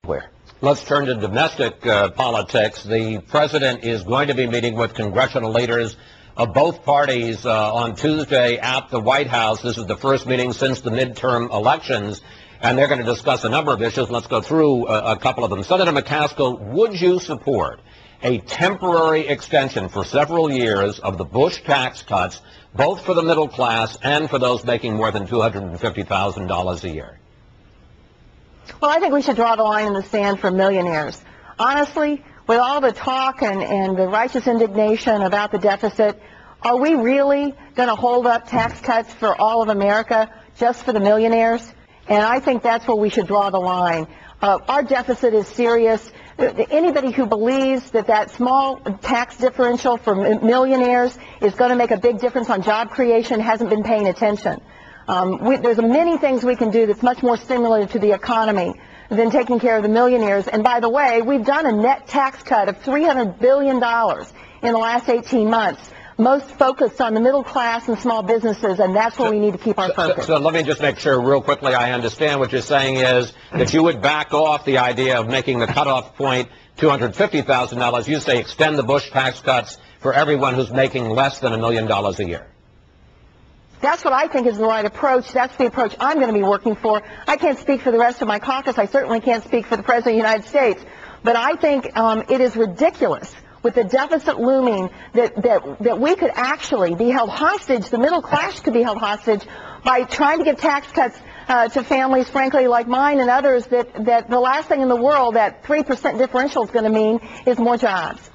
Where? Let's turn to domestic politics. The president is going to be meeting with congressional leaders of both parties on Tuesday at the White House. This is the first meeting since the midterm elections, and they're going to discuss a number of issues. Let's go through a couple of them. Senator McCaskill, would you support a temporary extension for several years of the Bush tax cuts, both for the middle class and for those making more than $250,000 a year? Well, I think we should draw the line in the sand for millionaires. Honestly, with all the talk and the righteous indignation about the deficit, are we really going to hold up tax cuts for all of America just for the millionaires? And I think that's where we should draw the line. Our deficit is serious. Anybody who believes that that small tax differential for millionaires is going to make a big difference on job creation hasn't been paying attention. There's many things we can do that's much more stimulative to the economy than taking care of the millionaires. And by the way, we've done a net tax cut of $300 billion in the last 18 months, most focused on the middle class and small businesses, and that's where we need to keep our focus. So let me just make sure real quickly I understand what you're saying is that you would back off the idea of making the cutoff point $250,000. You say extend the Bush tax cuts for everyone who's making less than $1 million a year. That's what I think is the right approach. That's the approach I'm going to be working for. I can't speak for the rest of my caucus. I certainly can't speak for the President of the United States. But I think it is ridiculous with the deficit looming that we could actually be held hostage, the middle class could be held hostage by trying to give tax cuts to families, frankly, like mine and others, that the last thing in the world that 3% differential is going to mean is more jobs.